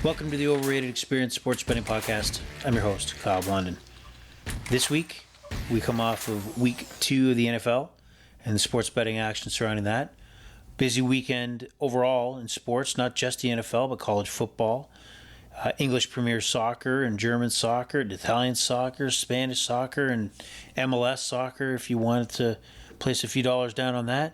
Welcome to the Overrated Experience Sports Betting Podcast. I'm your host, Kyle Blondin. This week, we come off of week 2 of the NFL and the sports betting action surrounding that. Busy weekend overall in sports, not just the NFL, but college football, English Premier Soccer and German soccer, Italian soccer, Spanish soccer, and MLS soccer if you wanted to place a few dollars down on that.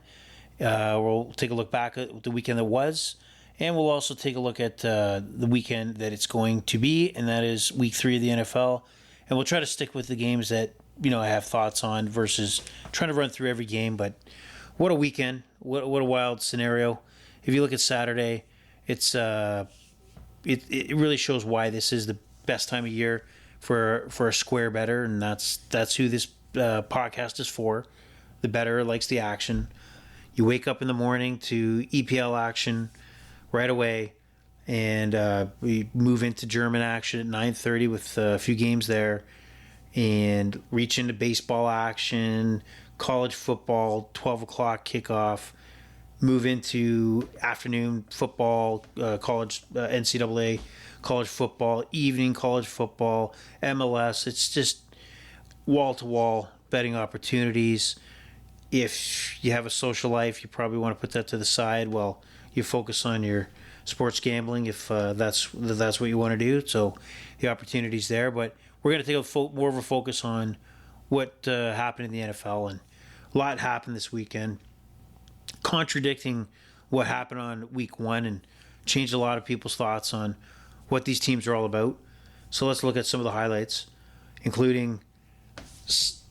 We'll take a look back at the weekend that was, and we'll also take a look at the weekend that it's going to be, and that is week 3 of the NFL. And we'll try to stick with the games that I have thoughts on versus trying to run through every game. But what a weekend! What a wild scenario! If you look at Saturday, it's it really shows why this is the best time of year for a square bettor, and that's who this podcast is for. The bettor likes the action. You wake up in the morning to EPL action right away, and we move into German action at 9:30 with a few games there, and reach into baseball action, college football, 12 o'clock kickoff, move into afternoon football, college NCAA, college football, evening college football, MLS. It's just wall-to-wall betting opportunities. If you have a social life, you probably want to put that to the side while you focus on your sports gambling if that's what you want to do. So the opportunity's there, but we're going to take more of a focus on what happened in the NFL, and a lot happened this weekend, contradicting what happened on week 1 and changed a lot of people's thoughts on what these teams are all about. So let's look at some of the highlights, including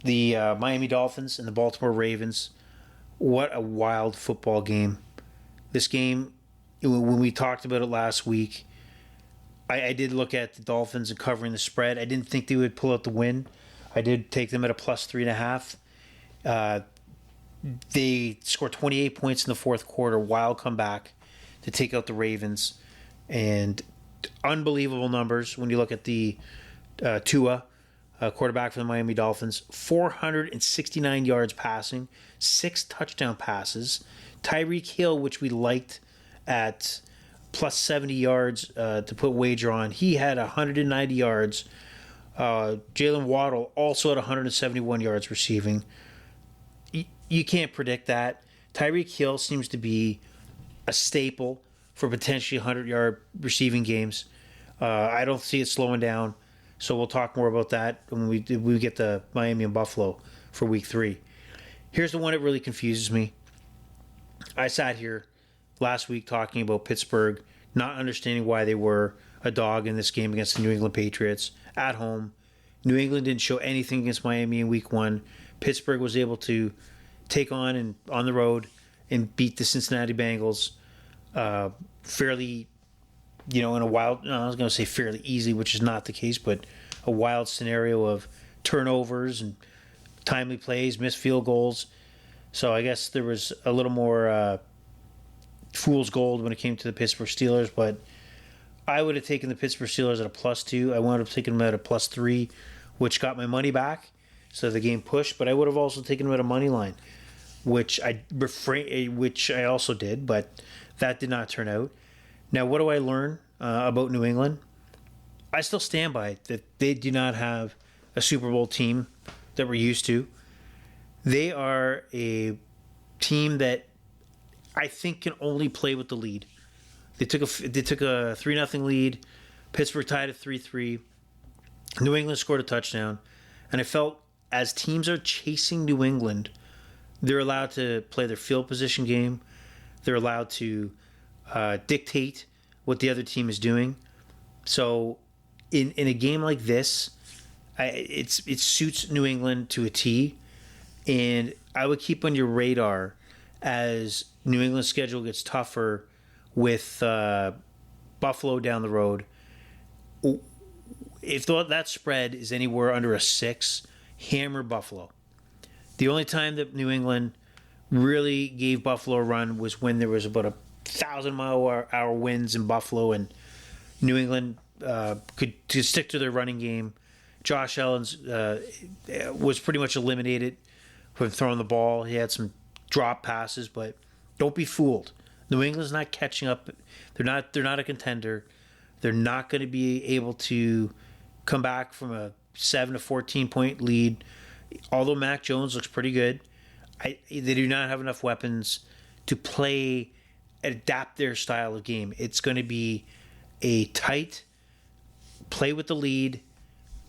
the Miami Dolphins and the Baltimore Ravens. What a wild football game. This game, when we talked about it last week, I did look at the Dolphins and covering the spread. I didn't think they would pull out the win. I did take them at a plus 3.5. They scored 28 points in the fourth quarter, wild comeback to take out the Ravens. And unbelievable numbers when you look at the Tua, quarterback for the Miami Dolphins. 469 yards passing, 6 touchdown passes. Tyreek Hill, which we liked at plus 70 yards to put wager on, he had 190 yards. Jalen Waddle also at 171 yards receiving. You can't predict that. Tyreek Hill seems to be a staple for potentially 100-yard receiving games. I don't see it slowing down, so we'll talk more about that when we get to Miami and Buffalo for week 3. Here's the one that really confuses me. I sat here last week talking about Pittsburgh, not understanding why they were a dog in this game against the New England Patriots at home. New England didn't show anything against Miami in week 1. Pittsburgh was able to take on the road and beat the Cincinnati Bengals fairly, in a wild, I was going to say fairly easy, which is not the case, but a wild scenario of turnovers and timely plays, missed field goals. So I guess there was a little more fool's gold when it came to the Pittsburgh Steelers, but I would have taken the Pittsburgh Steelers at a plus 2. I wound up taking them at a plus 3, which got my money back. So the game pushed, but I would have also taken them at a money line, which I also did, but that did not turn out. Now, what do I learn about New England? I still stand by it, that they do not have a Super Bowl team that we're used to. They are a team that I think can only play with the lead. They took a 3-0 lead. Pittsburgh tied at 3-3. New England scored a touchdown, and I felt as teams are chasing New England, they're allowed to play their field position game. They're allowed to dictate what the other team is doing. So in a game like this, it suits New England to a T. And I would keep on your radar as New England's schedule gets tougher with Buffalo down the road. If that spread is anywhere under a 6, hammer Buffalo. The only time that New England really gave Buffalo a run was when there was about 1,000-mile-hour winds in Buffalo, and New England could stick to their running game. Josh Allen was pretty much eliminated from throwing the ball. He had some drop passes, but don't be fooled. New England's not catching up. They're not a contender. They're not going to be able to come back from a 7 to 14 point lead. Although Mac Jones looks pretty good, they do not have enough weapons to adapt their style of game. It's going to be a tight, play with the lead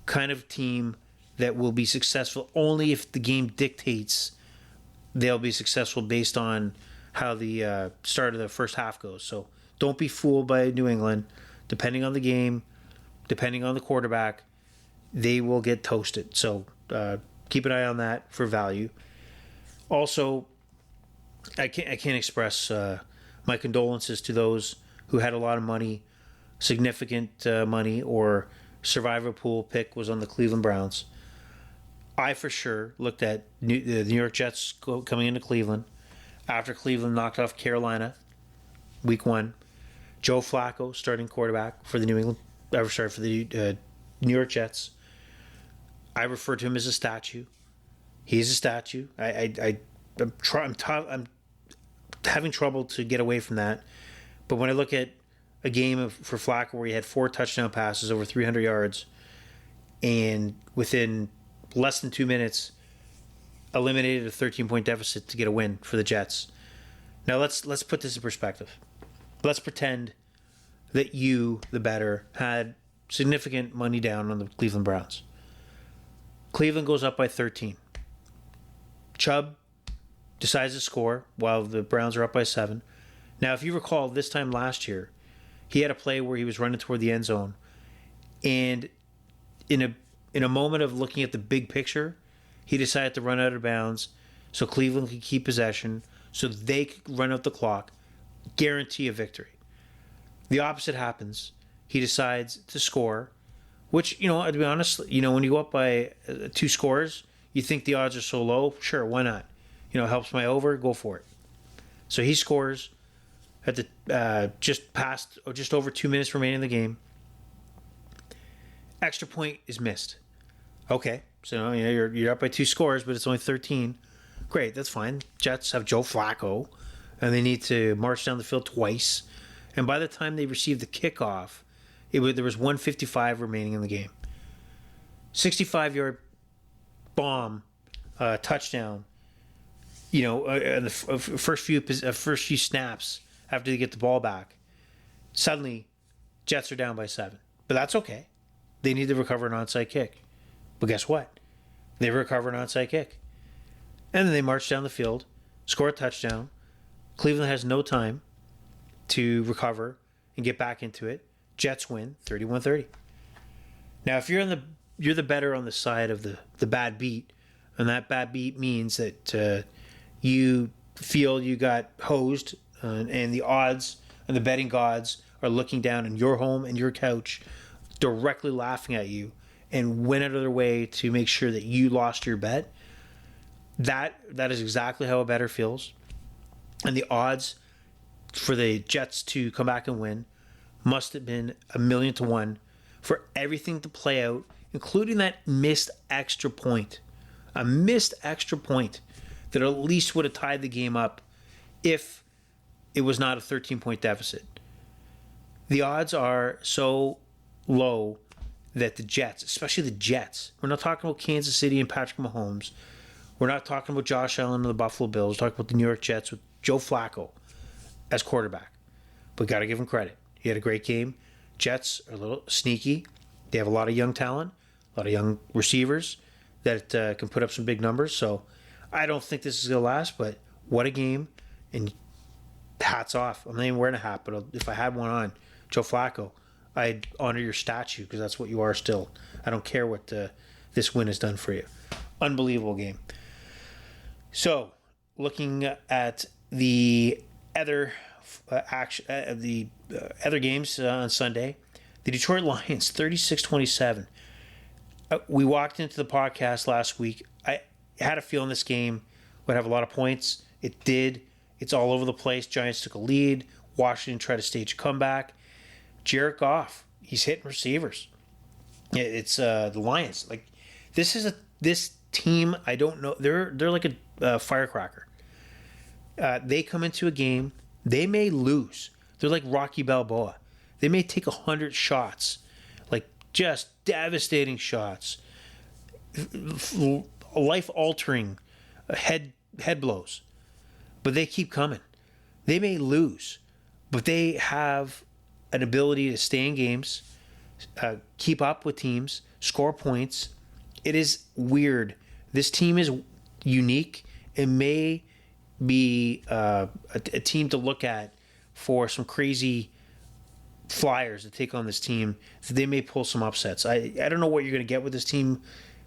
kind of team that will be successful only if the game dictates they'll be successful based on how the start of the first half goes. So don't be fooled by New England. Depending on the game, depending on the quarterback, they will get toasted. So keep an eye on that for value. Also, I can't express my condolences to those who had a lot of money, significant money, or survivor pool pick was on the Cleveland Browns. I for sure looked at the New York Jets coming into Cleveland after Cleveland knocked off Carolina week 1. Joe Flacco starting quarterback for the New York Jets. I refer to him as a statue. He's a statue. I'm having trouble to get away from that. But when I look at a game for Flacco where he had 4 touchdown passes over 300 yards, and within less than 2 minutes eliminated a 13-point deficit to get a win for the Jets. Now let's put this in perspective. Let's pretend that you, the bettor, had significant money down on the Cleveland Browns. Cleveland goes up by 13. Chubb decides to score while the Browns are up by 7. Now, if you recall, this time last year, he had a play where he was running toward the end zone, and in a moment of looking at the big picture, he decided to run out of bounds so Cleveland could keep possession, so they could run out the clock, guarantee a victory. The opposite happens. He decides to score, which, to be honest, when you go up by 2 scores, you think the odds are so low. Sure, why not? Helps my over, go for it. So he scores at the just over 2 minutes remaining in the game. Extra point is missed. Okay, so you're up by 2 scores, but it's only 13. Great, that's fine. Jets have Joe Flacco, and they need to march down the field twice. And by the time they received the kickoff, there was 1:55 remaining in the game. 65-yard bomb, touchdown. In the first few snaps after they get the ball back, suddenly Jets are down by 7. But that's okay. They need to recover an onside kick. But guess what? They recover an onside kick. And then they march down the field, score a touchdown. Cleveland has no time to recover and get back into it. Jets win 31-30. Now, if you're the bettor on the side of the bad beat, and that bad beat means that you feel you got hosed, and the odds and the betting gods are looking down on your home and your couch, directly laughing at you, and went out of their way to make sure that you lost your bet. That is exactly how a bettor feels. And the odds for the Jets to come back and win must have been 1,000,000 to 1 for everything to play out, including that missed extra point. A missed extra point that at least would have tied the game up if it was not a 13-point deficit. The odds are so low that the Jets, especially the Jets, we're not talking about Kansas City and Patrick Mahomes. We're not talking about Josh Allen and the Buffalo Bills. We're talking about the New York Jets with Joe Flacco as quarterback. But got to give him credit. He had a great game. Jets are a little sneaky. They have a lot of young talent, a lot of young receivers that can put up some big numbers. So I don't think this is going to last, but what a game. And hats off. I'm not even wearing a hat, but if I had one on, Joe Flacco, I'd honor your statue because that's what you are still. I don't care what this win has done for you. Unbelievable game. So, looking at the other other games on Sunday, the Detroit Lions 36-27. We walked into the podcast last week. I had a feeling this game would have a lot of points. It did. It's all over the place. Giants took a lead. Washington tried to stage a comeback. Jared Goff, he's hitting receivers. It's the Lions. Like this team. I don't know. They're like a firecracker. They come into a game. They may lose. They're like Rocky Balboa. They may take 100 shots, like just devastating shots, life-altering head blows, but they keep coming. They may lose, but they have an ability to stay in games, keep up with teams, score points. It is weird. This team is unique. It may be a team to look at for some crazy flyers to take on this team. They may pull some upsets. I don't know what you're going to get with this team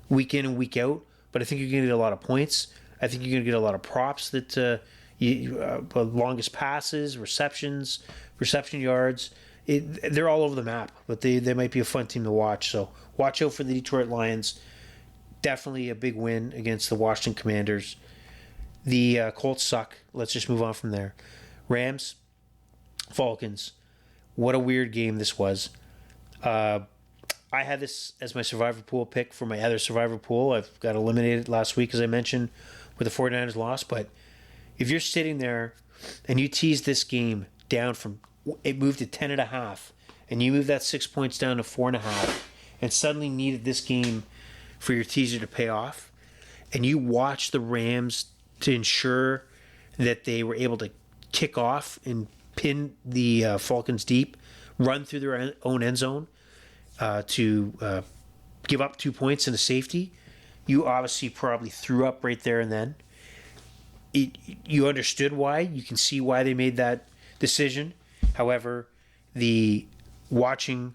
week in and week out, but I think you're going to get a lot of points. I think you're going to get a lot of props that longest passes, reception yards. They're all over the map, but they might be a fun team to watch. So watch out for the Detroit Lions. Definitely a big win against the Washington Commanders. The Colts suck. Let's just move on from there. Rams, Falcons. What a weird game this was. I had this as my survivor pool pick for my other survivor pool. I've got eliminated last week, as I mentioned, with the 49ers loss. But if you're sitting there and you tease this game down from, it moved to 10.5, and you move that 6 points down to 4.5, and suddenly needed this game for your teaser to pay off, and you watch the Rams to ensure that they were able to kick off and pin the Falcons deep, run through their own end zone to give up 2 points in a safety, you obviously probably threw up right there and then. You understood why. You can see why they made that decision. However, the watching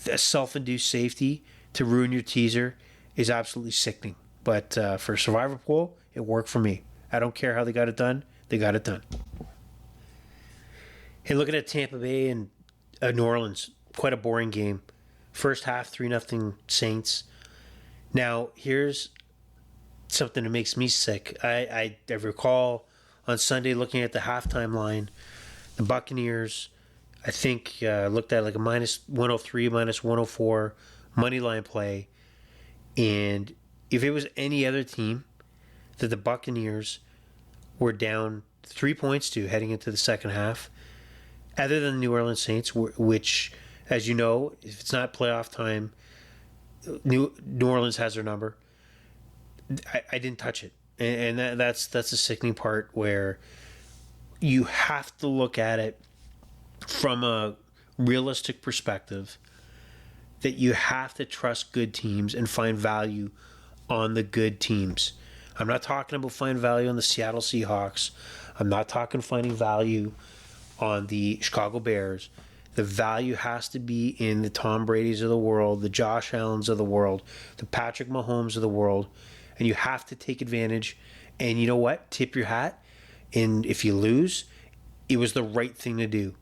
the self-induced safety to ruin your teaser is absolutely sickening. But for Survivor Pool, it worked for me. I don't care how they got it done. They got it done. Hey, looking at Tampa Bay and New Orleans, quite a boring game. First half, 3-0 Saints. Now, here's something that makes me sick. I recall on Sunday looking at the halftime line, the Buccaneers, I think, looked at like a minus 103, minus 104 money line play. And if it was any other team that the Buccaneers were down 3 points to heading into the second half, other than the New Orleans Saints, which, as you know, if it's not playoff time, New Orleans has their number. I didn't touch it, and that's the sickening part, where you have to look at it from a realistic perspective, that you have to trust good teams and find value on the good teams. I'm not talking about finding value on the Seattle Seahawks. I'm not talking finding value on the Chicago Bears. The value has to be in the Tom Brady's of the world, the Josh Allens of the world, the Patrick Mahomes of the world, and you have to take advantage. And you know what? Tip your hat. And if you lose, it was the right thing to do.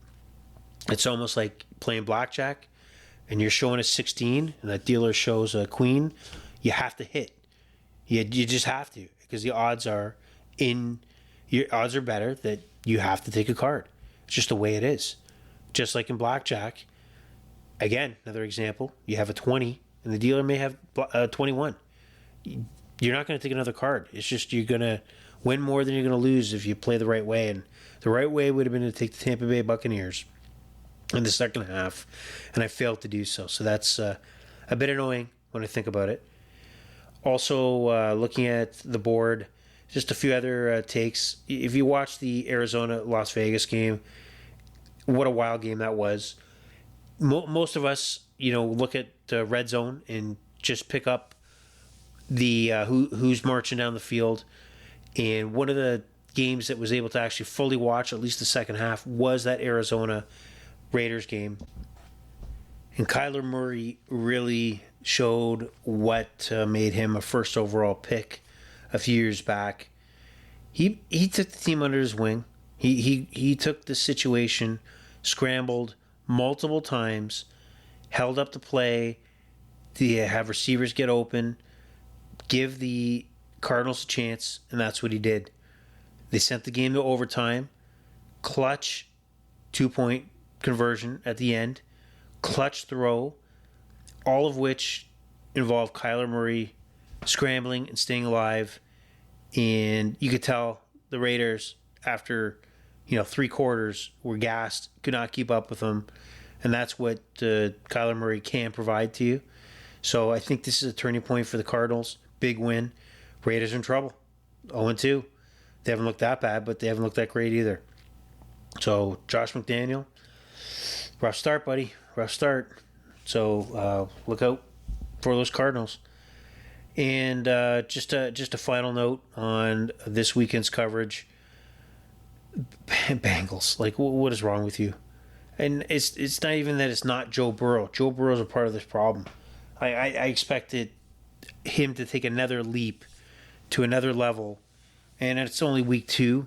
It's almost like playing blackjack, and you're showing a 16, and that dealer shows a queen. You have to hit. You just have to, because the odds are better that you have to take a card. It's just the way it is. Just like in blackjack, again, another example, you have a 20 and the dealer may have 21. You're not going to take another card. It's just you're going to win more than you're going to lose if you play the right way. And the right way would have been to take the Tampa Bay Buccaneers in the second half, and I failed to do so. So that's a bit annoying when I think about it. Also, looking at the board, just a few other takes. If you watch the Arizona-Las Vegas game, what a wild game that was. Most of us, look at the red zone and just pick up the who's marching down the field. And one of the games that was able to actually fully watch, at least the second half, was that Arizona Raiders game. And Kyler Murray really showed what made him a first overall pick a few years back. He took the team under his wing. He took the situation, scrambled multiple times, held up the play to have receivers get open, give the Cardinals a chance, and that's what he did. They sent the game to overtime, clutch 2-point conversion at the end, clutch throw, all of which involved Kyler Murray scrambling and staying alive. And you could tell the Raiders, after 3 quarters, were gassed, could not keep up with them. and that's what Kyler Murray can provide to you. So I think this is a turning point for the Cardinals. Big win. Raiders in trouble. 0-2. They haven't looked that bad, but they haven't looked that great either. So Josh McDaniel, rough start, buddy. Rough start. So look out for those Cardinals. And just a final note on this weekend's coverage. Bengals. Like, what is wrong with you? And it's not even that it's not Joe Burrow. Joe Burrow's a part of this problem. I expected him to take another leap to another level, and it's only week 2,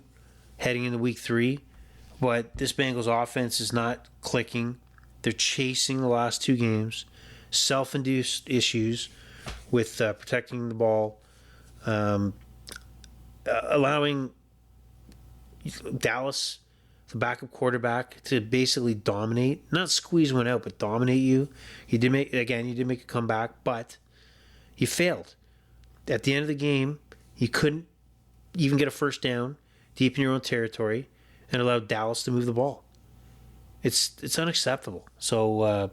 heading into week 3. But this Bengals offense is not clicking. They're chasing the last 2 games. Self-induced issues with protecting the ball, allowing Dallas, the backup quarterback, to basically dominate, not squeeze one out, but dominate you. You did make a comeback, but you failed. At the end of the game, you couldn't even get a first down deep in your own territory and allowed Dallas to move the ball. It's unacceptable. So,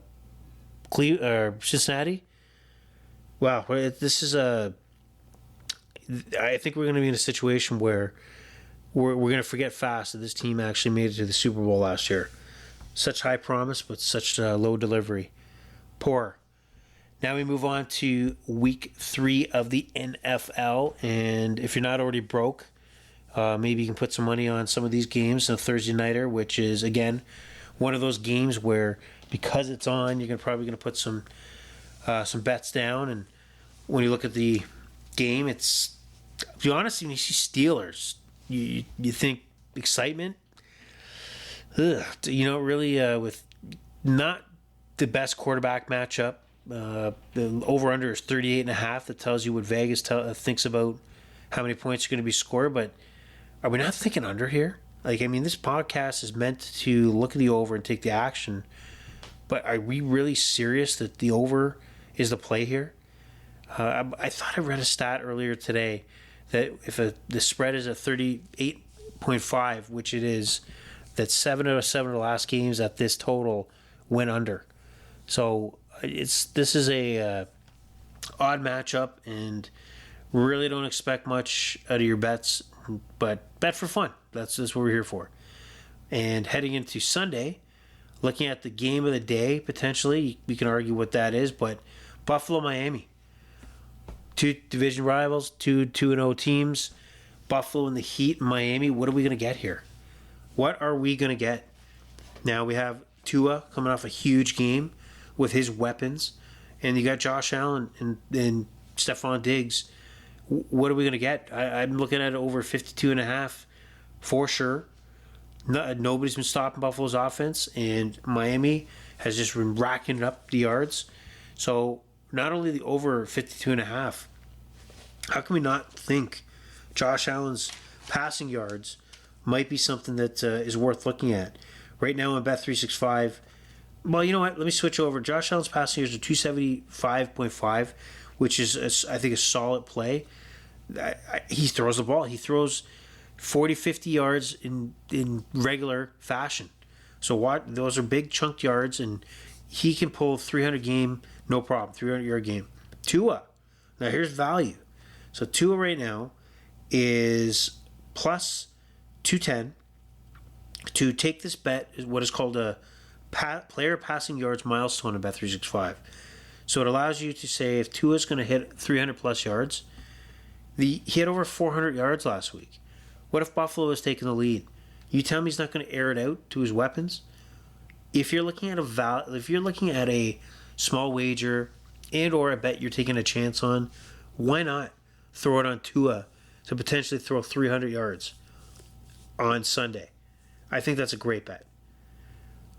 Cincinnati, wow, this is I think we're going to be in a situation where we're going to forget fast that this team actually made it to the Super Bowl last year. Such high promise, but such low delivery. Poor. Now we move on to week 3 of the NFL. And if you're not already broke, maybe you can put some money on some of these games. A Thursday nighter, which is, again, one of those games where because it's on, you're probably going to put some bets down. And when you look at the game, it's, to be honest, when you see Steelers, you think excitement. Really with not the best quarterback matchup. The over-under is 38.5. That tells you what Vegas thinks about how many points are going to be scored. But are we not thinking under here? This podcast is meant to look at the over and take the action. But are we really serious that the over is the play here? I thought I read a stat earlier today that if the spread is at 38.5, which it is, that 7 out of 7 of the last games at this total went under. So this is a odd matchup, and really don't expect much out of your bets, but bet for fun. That's what we're here for. And heading into Sunday, looking at the game of the day, potentially, we can argue what that is, but Buffalo, Miami. 2 division rivals, 2-0 teams. Buffalo and the Heat, Miami. What are we going to get here? What are we going to get? Now we have Tua coming off a huge game with his weapons, and you got Josh Allen and Stephon Diggs. What are we going to get? I'm looking at over 52.5 for sure. Nobody's been stopping Buffalo's offense, and Miami has just been racking up the yards. So not only the over 52.5, how can we not think Josh Allen's passing yards might be something that is worth looking at? Right now on Bet365, well, you know what? Let me switch over. Josh Allen's passing yards are 275.5, which is, I think, a solid play. He throws the ball. He throws 40, 50 yards in regular fashion. So those are big chunked yards, and he can pull 300 game, no problem, 300-yard game. Tua, now here's value. So Tua right now is plus 210 to take this bet, is what is called a player passing yards milestone in Bet365. So it allows you to say if Tua's going to hit 300 plus yards, he hit over 400 yards last week. What if Buffalo is taking the lead? You tell me he's not going to air it out to his weapons? If you're looking at a small wager and or a bet you're taking a chance on, why not throw it on Tua to potentially throw 300 yards on Sunday? I think that's a great bet.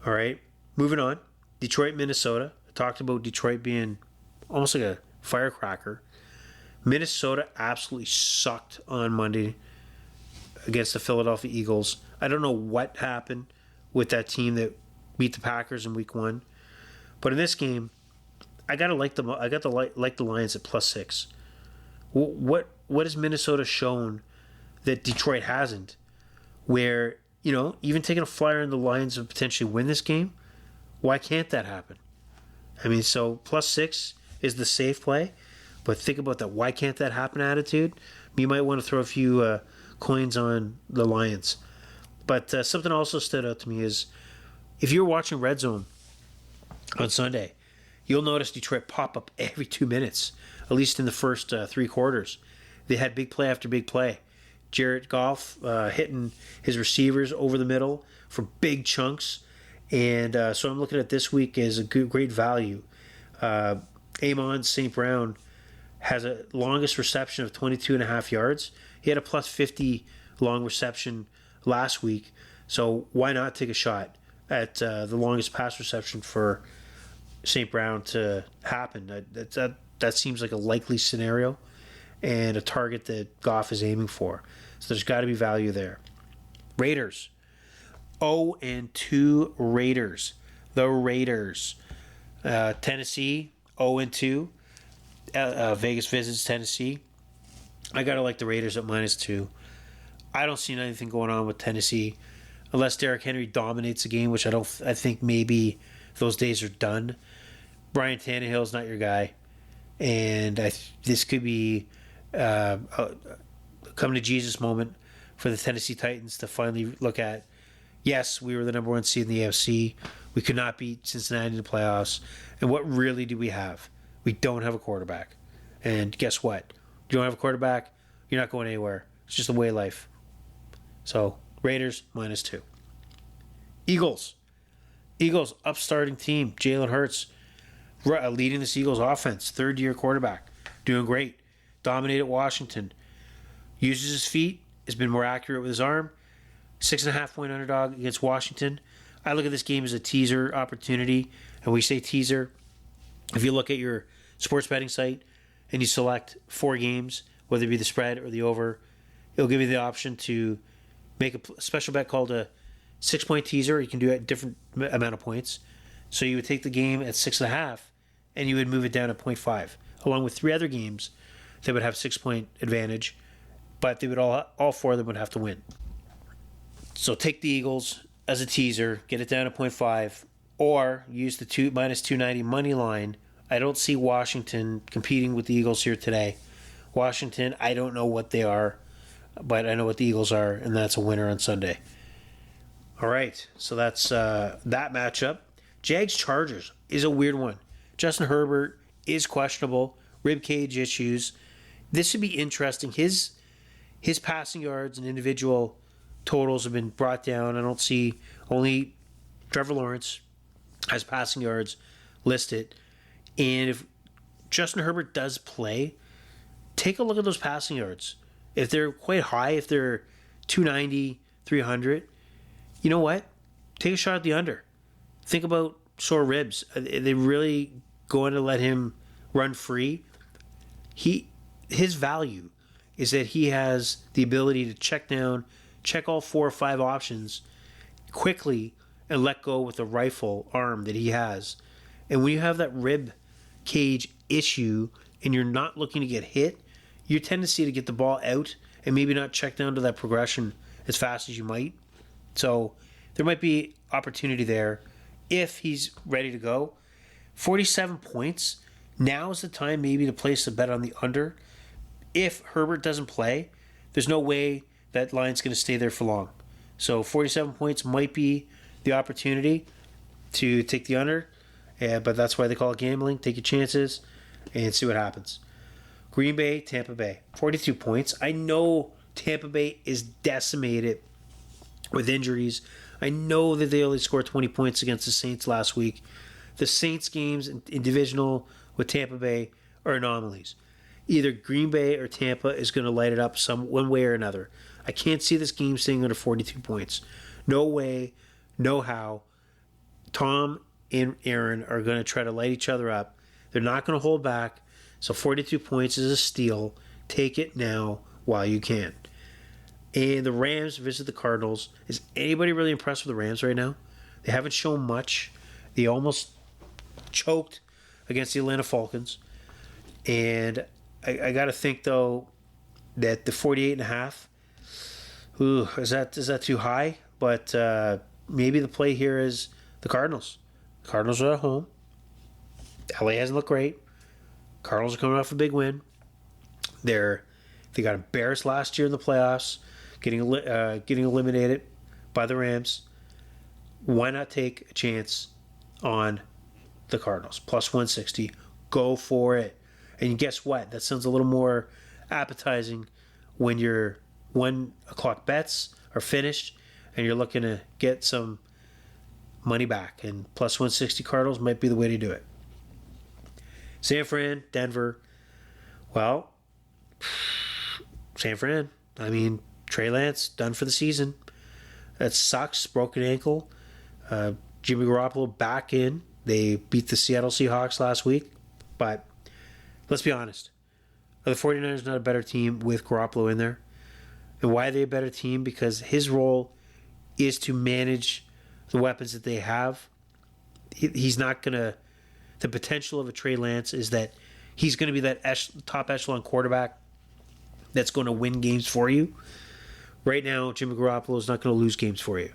All right, moving on. Detroit, Minnesota. I talked about Detroit being almost like a firecracker. Minnesota absolutely sucked on Monday against the Philadelphia Eagles. I don't know what happened with that team that beat the Packers in Week 1, but in this game, I got to like the Lions at +6. What has Minnesota shown that Detroit hasn't? Where even taking a flyer on the Lions to potentially win this game, Why can't that happen? I mean, so +6 is the safe play, but think about that. Why can't that happen attitude? You might want to throw a few coins on the Lions. But something also stood out to me is if you're watching Red Zone on Sunday, you'll notice Detroit pop up every 2 minutes, at least in the first 3 quarters. They had big play after big play. Jared Goff hitting his receivers over the middle for big chunks. And so I'm looking at this week as a great value. Amon St. Brown has a longest reception of 22.5 yards. He had a +50 long reception last week. So why not take a shot at the longest pass reception for St. Brown to happen? That seems like a likely scenario and a target that Goff is aiming for. So there's got to be value there. Raiders. 0-2 Raiders. The Raiders. Tennessee, 0-2. Vegas visits Tennessee. I got to like the Raiders at -2. I don't see anything going on with Tennessee unless Derrick Henry dominates the game, which I think maybe those days are done. Brian Tannehill is not your guy. And this could be a come to Jesus moment for the Tennessee Titans to finally look at, yes, we were the number 1 seed in the AFC. We could not beat Cincinnati in the playoffs. And what really do we have? We don't have a quarterback. And guess what? You don't have a quarterback, you're not going anywhere. It's just the way of life. So, Raiders, -2. Eagles, upstarting team. Jalen Hurts leading this Eagles offense. Third-year quarterback. Doing great. Dominated Washington. Uses his feet. Has been more accurate with his arm. 6.5-point underdog against Washington. I look at this game as a teaser opportunity. And we say teaser. If you look at your sports betting site and you select 4 games, whether it be the spread or the over, it'll give you the option to make a special bet called a 6-point teaser. You can do it at different amount of points. So you would take the game at 6.5 and you would move it down to 0.5, along with 3 other games that would have 6-point advantage, but they would all 4 of them would have to win. So take the Eagles as a teaser, get it down to 0.5, or use the -290 money line. I don't see Washington competing with the Eagles here today. Washington, I don't know what they are, but I know what the Eagles are, and that's a winner on Sunday. All right, so that's that matchup. Jags-Chargers is a weird one. Justin Herbert is questionable, rib cage issues. This should be interesting. His passing yards and individual totals have been brought down. I don't see, only Trevor Lawrence has passing yards listed. And if Justin Herbert does play, take a look at those passing yards. If they're quite high, if they're 290, 300, you know what? Take a shot at the under. Think about sore ribs. Are they really going to let him run free? His value is that he has the ability to check all 4 or 5 options quickly and let go with the rifle arm that he has. And when you have that rib cage issue and you're not looking to get hit, your tendency to get the ball out and maybe not check down to that progression as fast as you might. So there might be opportunity there if he's ready to go. 47 points. Now is the time maybe to place a bet on the under. If Herbert doesn't play, there's no way that line's going to stay there for long. So 47 points might be the opportunity to take the under. But that's why they call it gambling. Take your chances and see what happens. Green Bay, Tampa Bay. 42 points. I know Tampa Bay is decimated with injuries. I know that they only scored 20 points against the Saints last week. The Saints games in divisional with Tampa Bay are anomalies. Either Green Bay or Tampa is going to light it up one way or another. I can't see this game staying under 42 points. No way, no how. Tom and Aaron are going to try to light each other up. They're not going to hold back. So 42 points is a steal. Take it now while you can. And the Rams visit the Cardinals. Is anybody really impressed with the Rams right now? They haven't shown much. They almost choked against the Atlanta Falcons. And I got to think, though, that the 48.5, is that too high? But maybe the play here is the Cardinals. Cardinals are at home. LA hasn't looked great. Cardinals are coming off a big win. They got embarrassed last year in the playoffs, getting eliminated by the Rams. Why not take a chance on the Cardinals? Plus 160. Go for it. And guess what? That sounds a little more appetizing when your 1 o'clock bets are finished and you're looking to get some money back. And plus 160 Cardinals might be the way to do it. San Fran, Denver. Well, San Fran. I mean, Trey Lance, done for the season. That sucks. Broken ankle. Jimmy Garoppolo back in. They beat the Seattle Seahawks last week. But let's be honest. Are the 49ers not a better team with Garoppolo in there? And why are they a better team? Because his role is to manage the weapons that they have. He's not going to... The potential of a Trey Lance is that he's going to be that top echelon quarterback that's going to win games for you. Right now, Jimmy Garoppolo is not going to lose games for you.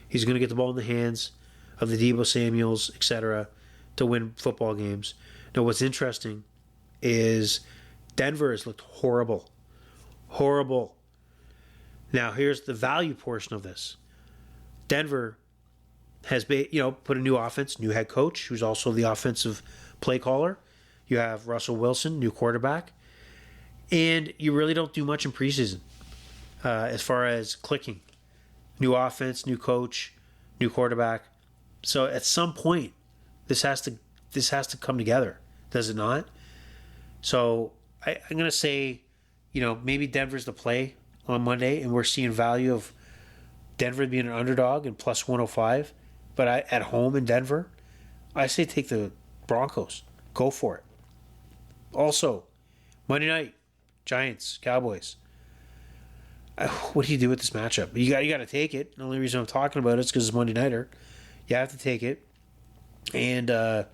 He's going to get the ball in the hands of the Deebo Samuels, etc., to win football games. Now, what's interesting is Denver has looked horrible. Horrible. Now, here's the value portion of this. Denver has put a new offense, new head coach, who's also the offensive play caller. You have Russell Wilson, new quarterback. And you really don't do much in preseason as far as clicking. New offense, new coach, new quarterback. So at some point, this has to come together, does it not? So I'm going to say, maybe Denver's the play on Monday, and we're seeing value of Denver being an underdog and plus 105. But at home in Denver, I say take the Broncos. Go for it. Also, Monday night, Giants, Cowboys. What do you do with this matchup? You got to take it. The only reason I'm talking about it is because it's Monday nighter. You have to take it. And I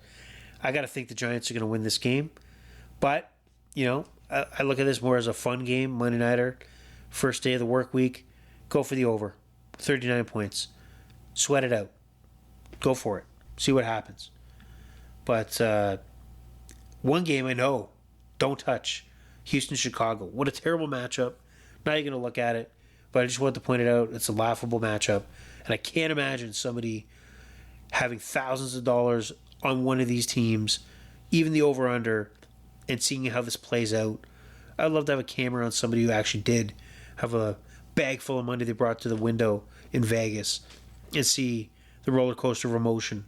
got to think the Giants are going to win this game. But, I look at this more as a fun game, Monday nighter, first day of the work week. Go for the over. 39 points. Sweat it out. Go for it. See what happens. But one game I know, don't touch. Houston, Chicago. What a terrible matchup. Not even going to look at it. But I just wanted to point it out. It's a laughable matchup. And I can't imagine somebody having thousands of dollars on one of these teams, even the over-under, and seeing how this plays out. I'd love to have a camera on somebody who actually did have a bag full of money they brought to the window in Vegas and see the roller coaster of emotion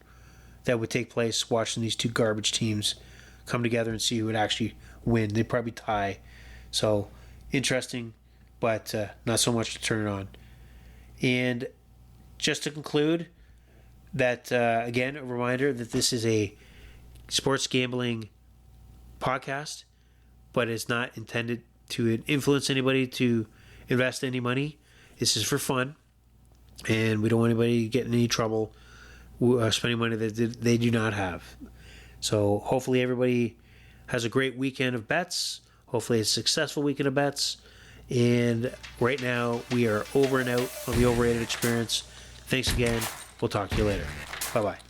that would take place watching these two garbage teams come together and see who would actually win. They'd probably tie. So, interesting, but not so much to turn it on. And just to conclude, that, again, a reminder that this is a sports gambling podcast, but it's not intended to influence anybody to invest any money. This is for fun. And we don't want anybody to get in any trouble spending money that they do not have. So hopefully everybody has a great weekend of bets. Hopefully a successful weekend of bets. And right now we are over and out on the Overrated Experience. Thanks again. We'll talk to you later. Bye-bye.